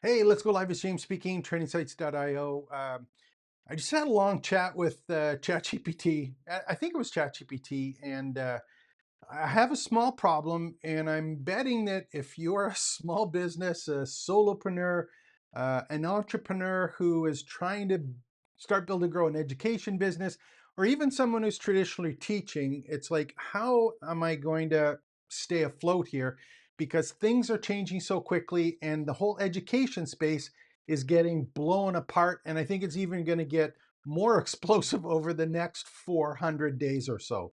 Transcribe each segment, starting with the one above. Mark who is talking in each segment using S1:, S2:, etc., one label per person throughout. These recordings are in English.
S1: Hey, let's go live with James speaking, trainingsites.io. I just had a long chat with ChatGPT. I think it was ChatGPT, and I have a small problem, and I'm betting that if you're a small business, a solopreneur, an entrepreneur who is trying to start, build, and grow an education business, or even someone who's traditionally teaching, it's like, how am I going to stay afloat here? Because things are changing so quickly, and the whole education space is getting blown apart. And I think it's even going to get more explosive over the next 400 days or so.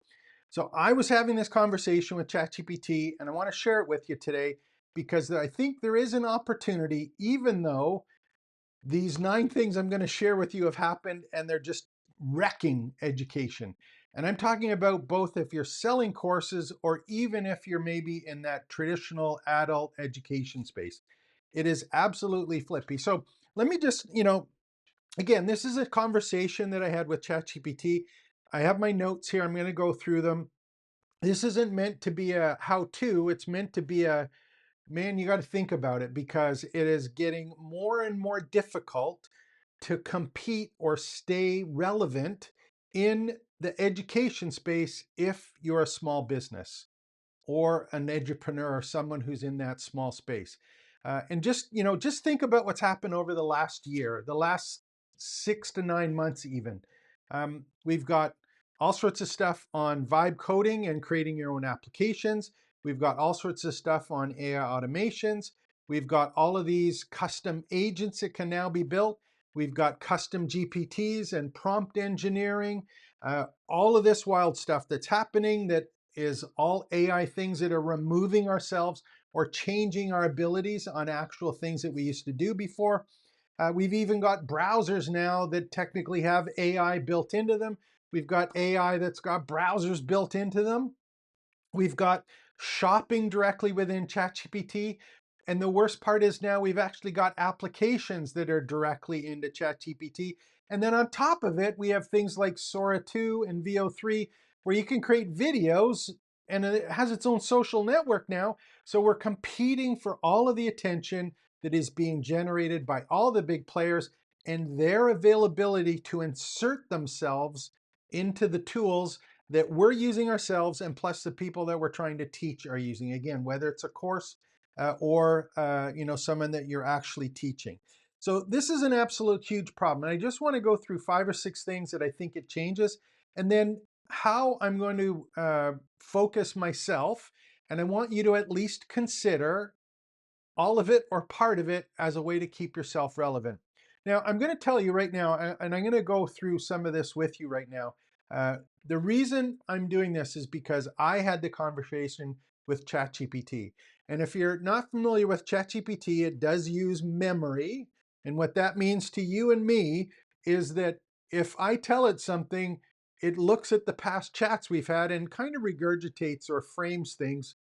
S1: So I was having this conversation with ChatGPT, and I want to share it with you today because I think there is an opportunity, even though these 9 things I'm going to share with you have happened and they're just wrecking education. And I'm talking about both if you're selling courses or even if you're maybe in that traditional adult education space. It is absolutely flippy. So let me just, again, this is a conversation that I had with ChatGPT. I have my notes here. I'm going to go through them. This isn't meant to be a how-to. It's meant to be a, man, you got to think about it because it is getting more and more difficult to compete or stay relevant in the education space if you're a small business or an entrepreneur or someone who's in that small space. And just think about what's happened over the last year, the last 6 to 9 months, even. We've got all sorts of stuff on vibe coding and creating your own applications. We've got all sorts of stuff on AI automations. We've got all of these custom agents that can now be built. We've got custom GPTs and prompt engineering. All of this wild stuff that's happening that is all AI things that are removing ourselves or changing our abilities on actual things that we used to do before. We've even got browsers now that technically have AI built into them. We've got AI that's got browsers built into them. We've got shopping directly within ChatGPT. And the worst part is now we've actually got applications that are directly into ChatGPT. And then on top of it, we have things like Sora 2 and VO3 where you can create videos, and it has its own social network now. So we're competing for all of the attention that is being generated by all the big players and their availability to insert themselves into the tools that we're using ourselves, and plus the people that we're trying to teach are using. Again, whether it's a course or someone that you're actually teaching. So this is an absolute huge problem. And I just want to go through 5 or 6 things that I think it changes, and then how I'm going to focus myself. And I want you to at least consider all of it or part of it as a way to keep yourself relevant. Now, I'm going to tell you right now, and I'm going to go through some of this with you right now. The reason I'm doing this is because I had the conversation with ChatGPT. And if you're not familiar with ChatGPT, it does use memory. And what that means to you and me is that if I tell it something, it looks at the past chats we've had and kind of regurgitates or frames things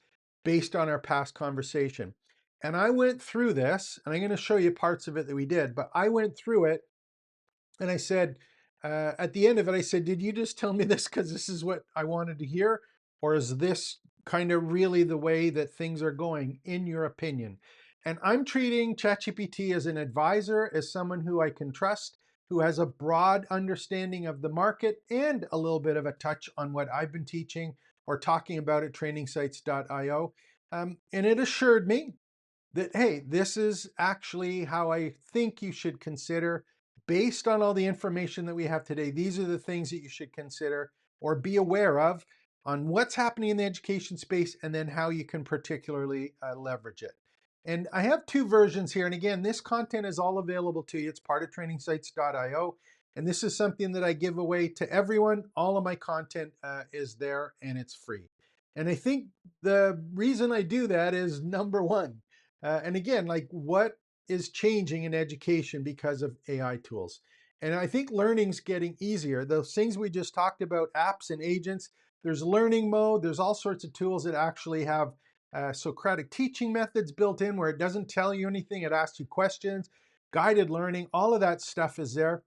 S1: based on our past conversation. And I went through this, and I'm going to show you parts of it that we did, but I went through it and I said, at the end of it, I said, did you just tell me this because this is what I wanted to hear? Or is this kind of really the way that things are going, in your opinion? And I'm treating ChatGPT as an advisor, as someone who I can trust, who has a broad understanding of the market and a little bit of a touch on what I've been teaching or talking about at trainingsites.io. And it assured me that, hey, this is actually how I think you should consider, based on all the information that we have today. These are the things that you should consider or be aware of on what's happening in the education space, and then how you can particularly leverage it. And I have 2 versions here. And again, this content is all available to you. It's part of trainingsites.io. And this is something that I give away to everyone. All of my content is there and it's free. And I think the reason I do that is, number one, and again, like, what is changing in education because of AI tools? And I think learning's getting easier. Those things we just talked about, apps and agents, there's learning mode, there's all sorts of tools that actually have Socratic teaching methods built in where it doesn't tell you anything, it asks you questions, guided learning, all of that stuff is there.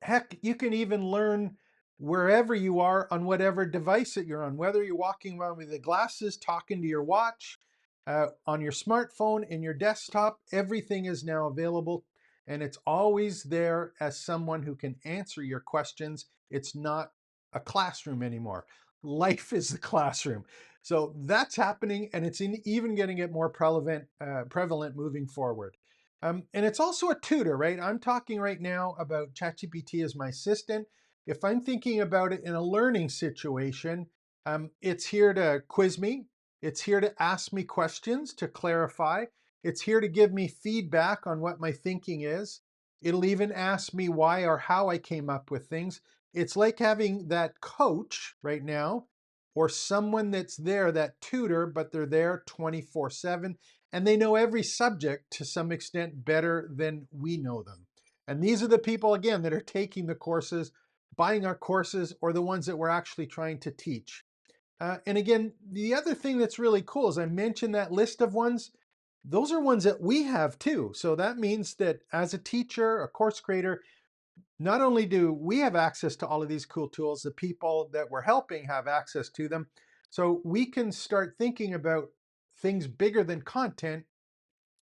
S1: Heck, you can even learn wherever you are on whatever device that you're on, whether you're walking around with the glasses, talking to your watch, on your smartphone, in your desktop. Everything is now available, and it's always there as someone who can answer your questions. It's not a classroom anymore. Life is the classroom. So that's happening, and it's even getting it more prevalent moving forward. And it's also a tutor, right? I'm talking right now about ChatGPT as my assistant. If I'm thinking about it in a learning situation, it's here to quiz me. It's here to ask me questions to clarify. It's here to give me feedback on what my thinking is. It'll even ask me why or how I came up with things. It's like having that coach right now, or someone that's there, that tutor, but they're there 24/7, and they know every subject to some extent better than we know them. And these are the people, again, that are taking the courses, buying our courses, or the ones that we're actually trying to teach. And again, the other thing that's really cool is I mentioned that list of ones. Those are ones that we have too. So that means that as a teacher, a course creator, not only do we have access to all of these cool tools, the people that we're helping have access to them. So we can start thinking about things bigger than content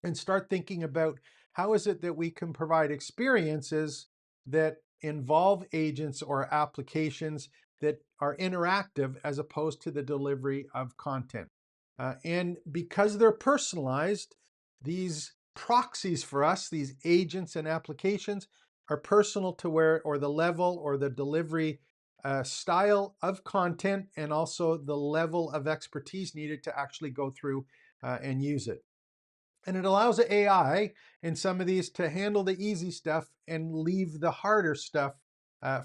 S1: and start thinking about how is it that we can provide experiences that involve agents or applications that are interactive as opposed to the delivery of content. And because they're personalized, these proxies for us, these agents and applications, are personal to where, or the level, or the delivery style of content, and also the level of expertise needed to actually go through and use it. And it allows the AI in some of these to handle the easy stuff and leave the harder stuff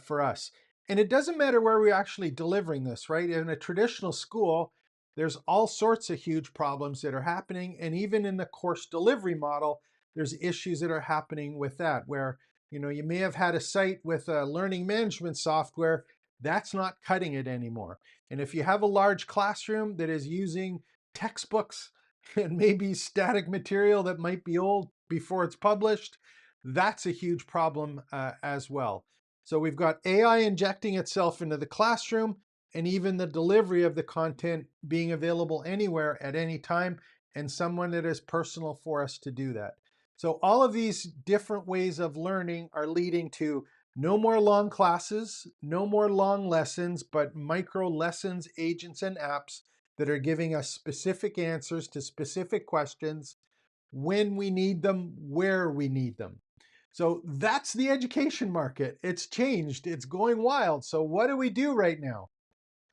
S1: for us. And it doesn't matter where we're actually delivering this, right? In a traditional school, there's all sorts of huge problems that are happening. And even in the course delivery model, there's issues that are happening with that, where you may have had a site with a learning management software that's not cutting it anymore. And if you have a large classroom that is using textbooks and maybe static material that might be old before it's published, that's a huge problem as well. So we've got AI injecting itself into the classroom, and even the delivery of the content being available anywhere at any time, and someone that is personal for us to do that. So all of these different ways of learning are leading to no more long classes, no more long lessons, but micro lessons, agents, and apps that are giving us specific answers to specific questions when we need them, where we need them. So that's the education market. It's changed, it's going wild. So, what do we do right now?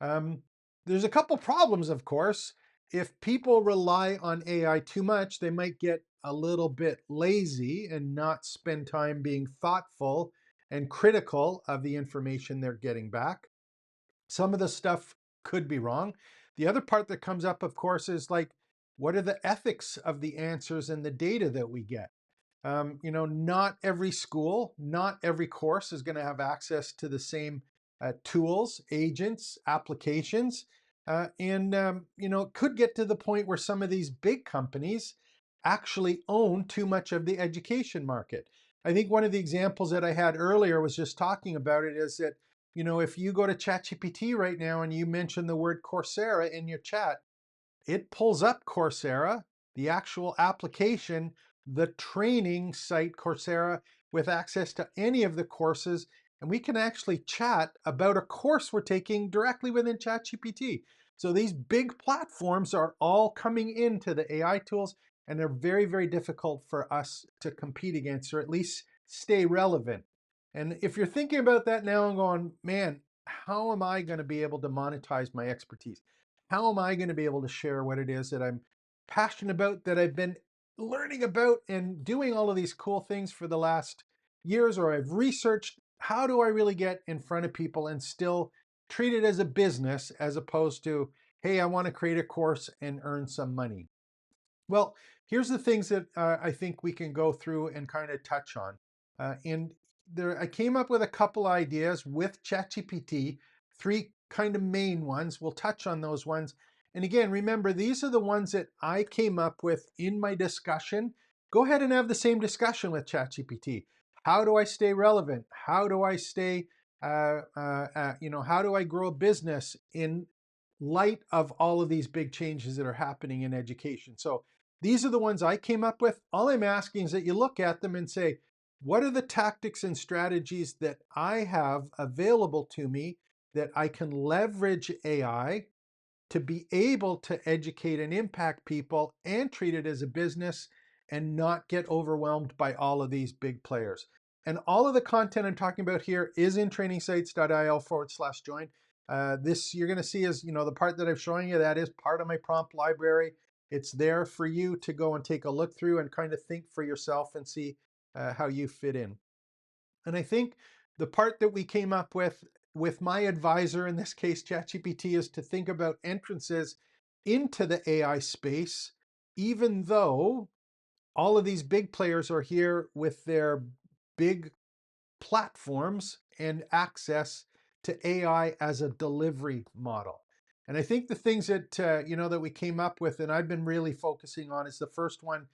S1: Um, there's a couple problems, of course. If people rely on AI too much, they might get a little bit lazy and not spend time being thoughtful and critical of the information they're getting back. Some of the stuff could be wrong. The other part that comes up, of course, is like, what are the ethics of the answers and the data that we get? Not every school, not every course is going to have access to the same tools, agents, applications. It could get to the point where some of these big companies actually own too much of the education market. I think one of the examples that I had earlier was just talking about it is that, if you go to ChatGPT right now and you mention the word Coursera in your chat, it pulls up Coursera, the actual application, the training site Coursera, with access to any of the courses. And we can actually chat about a course we're taking directly within ChatGPT. So these big platforms are all coming into the AI tools, and they're very, very difficult for us to compete against, or at least stay relevant. And if you're thinking about that now and going, man, how am I going to be able to monetize my expertise? How am I going to be able to share what it is that I'm passionate about, that I've been learning about and doing all of these cool things for the last years, or I've researched? How do I really get in front of people and still treat it as a business as opposed to, hey, I want to create a course and earn some money? Well, here's the things that I think we can go through and kind of touch on. And I came up with a couple ideas with ChatGPT, three kind of main ones. We'll touch on those ones. And again, remember, these are the ones that I came up with in my discussion. Go ahead and have the same discussion with ChatGPT. How do I stay relevant? How do I stay, how do I grow a business in light of all of these big changes that are happening in education. So these are the ones I came up with. All I'm asking is that you look at them and say, what are the tactics and strategies that I have available to me that I can leverage AI to be able to educate and impact people and treat it as a business and not get overwhelmed by all of these big players. And all of the content I'm talking about here is in trainingsites.io/join. This you're going to see is, the part that I'm showing you, that is part of my prompt library. It's there for you to go and take a look through and kind of think for yourself and see how you fit in. And I think the part that we came up with my advisor, in this case, ChatGPT, is to think about entrances into the AI space, even though all of these big players are here with their big platforms and access to AI as a delivery model. And I think the things that that we came up with, and I've been really focusing on, is the first one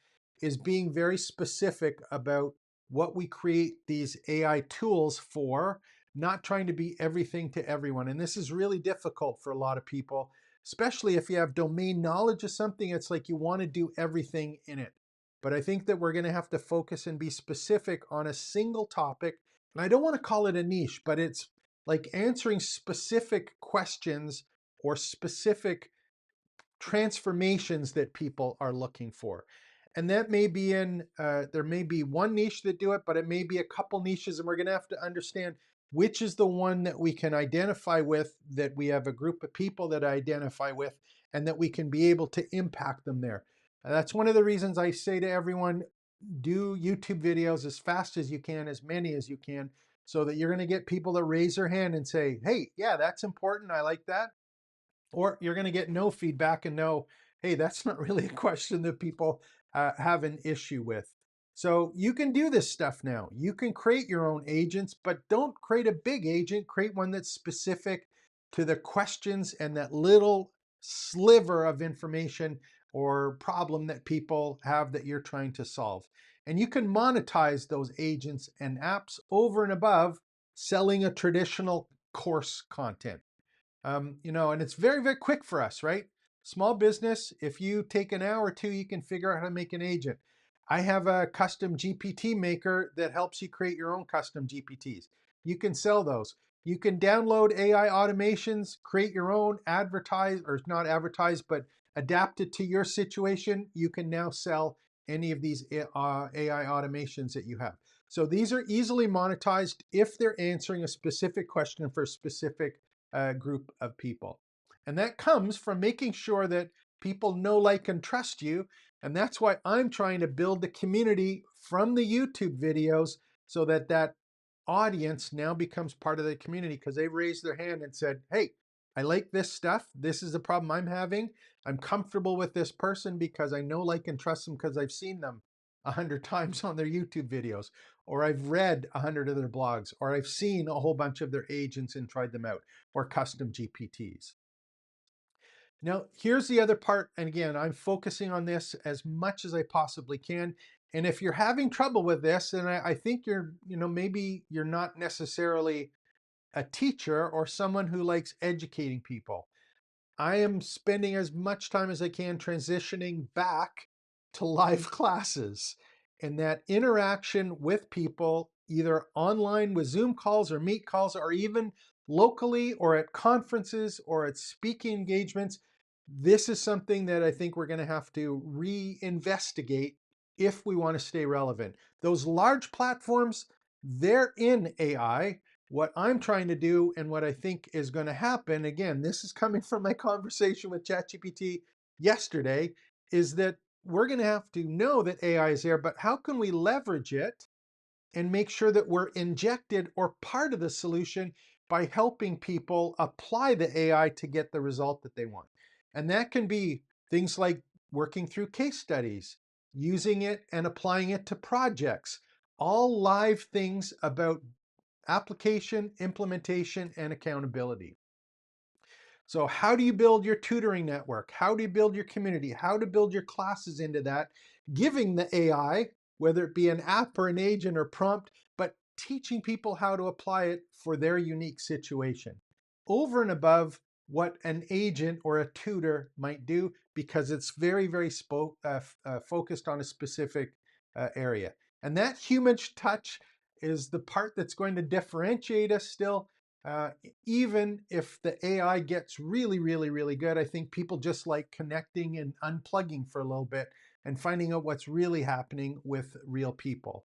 S1: is being very specific about what we create these AI tools for, not trying to be everything to everyone. And this is really difficult for a lot of people, especially if you have domain knowledge of something. It's like you want to do everything in it. But I think that we're going to have to focus and be specific on a single topic, and I don't want to call it a niche, but it's like answering specific questions or specific transformations that people are looking for. And that may be there may be one niche that do it, but it may be a couple niches, and we're going to have to understand which is the one that we can identify with, that we have a group of people that identify with, and that we can be able to impact them there. That's one of the reasons I say to everyone, do YouTube videos as fast as you can, as many as you can, so that you're going to get people to raise their hand and say, hey, yeah, that's important. I like that. Or you're going to get no feedback and no, hey, that's not really a question that people have an issue with. So you can do this stuff now. You can create your own agents, but don't create a big agent. Create one that's specific to the questions and that little sliver of information or problem that people have that you're trying to solve. And you can monetize those agents and apps over and above selling a traditional course content. And it's very, very quick for us, right? Small business, if you take an hour or two, you can figure out how to make an agent. I have a custom GPT maker that helps you create your own custom GPTs. You can sell those. You can download AI automations, create your own, advertise, or not advertise, but adapt it to your situation. You can now sell any of these AI automations that you have. So these are easily monetized if they're answering a specific question for a specific group of people. And that comes from making sure that people know, like, and trust you. And that's why I'm trying to build the community from the YouTube videos, so that that audience now becomes part of the community, because they raised their hand and said, hey, I like this stuff. This is the problem I'm having. I'm comfortable with this person because I know, like, and trust them because I've seen them 100 times on their YouTube videos, or I've read 100 of their blogs, or I've seen a whole bunch of their agents and tried them out, or custom GPTs. Now, here's the other part. And again, I'm focusing on this as much as I possibly can. And if you're having trouble with this, then I think maybe you're not necessarily a teacher or someone who likes educating people. I am spending as much time as I can transitioning back to live classes, and that interaction with people, either online with Zoom calls or Meet calls, or even locally or at conferences or at speaking engagements. This is something that I think we're going to have to reinvestigate if we want to stay relevant. Those large platforms, they're in AI. What I'm trying to do, and what I think is going to happen, again, this is coming from my conversation with ChatGPT yesterday, is that we're going to have to know that AI is there, but how can we leverage it and make sure that we're injected or part of the solution by helping people apply the AI to get the result that they want? And that can be things like working through case studies, using it and applying it to projects, all live things about application, implementation, and accountability. So how do you build your tutoring network? How do you build your community? How to build your classes into that, giving the AI, whether it be an app or an agent or prompt, but teaching people how to apply it for their unique situation. Over and above what an agent or a tutor might do because it's very, very focused on a specific area. And that human touch is the part that's going to differentiate us still. Even if the AI gets really, really, really good, I think people just like connecting and unplugging for a little bit and finding out what's really happening with real people.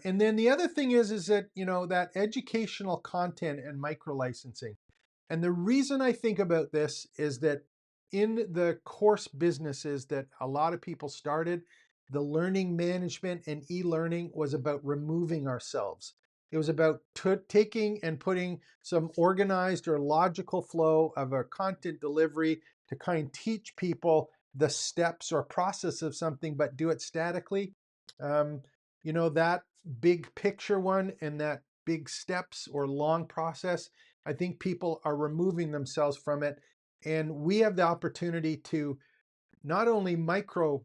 S1: And then the other thing is that, that educational content and micro licensing. And the reason I think about this is that in the course businesses that a lot of people started, the learning management and e-learning was about removing ourselves. It was about taking and putting some organized or logical flow of a content delivery to kind of teach people the steps or process of something, but do it statically. Um, that big picture one and that big steps or long process, I think people are removing themselves from it. And we have the opportunity to not only micro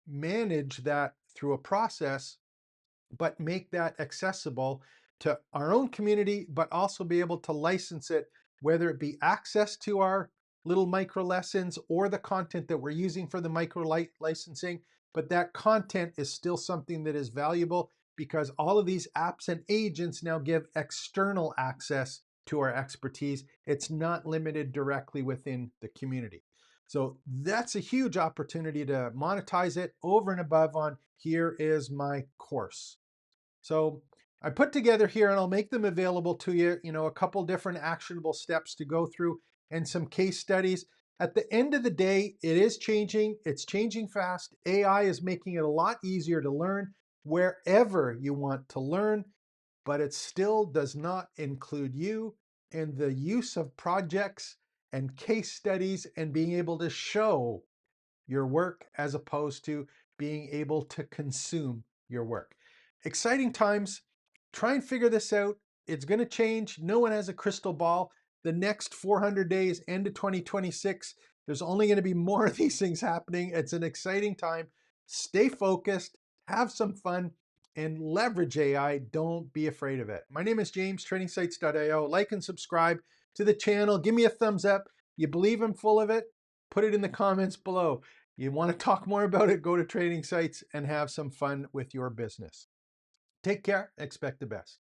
S1: manage that through a process, but make that accessible to our own community, but also be able to license it, whether it be access to our little micro lessons or the content that we're using for the micro licensing. But that content is still something that is valuable because all of these apps and agents now give external access to our expertise. It's not limited directly within the community. So that's a huge opportunity to monetize it over and above on here is my course. So I put together here, and I'll make them available to you, a couple different actionable steps to go through and some case studies. At the end of the day, it is changing. It's changing fast. AI is making it a lot easier to learn wherever you want to learn, but it still does not include you in the use of projects and case studies and being able to show your work as opposed to being able to consume your work. Exciting times. Try and figure this out. It's going to change. No one has a crystal ball. The next 400 days, end of 2026, there's only going to be more of these things happening. It's an exciting time. Stay focused, have some fun, and leverage AI. Don't be afraid of it. My name is James, trainingsites.io. Like and subscribe to the channel. Give me a thumbs up. You believe I'm full of it? Put it in the comments below. You want to talk more about it, go to Training Sites and have some fun with your business. Take care. Expect the best.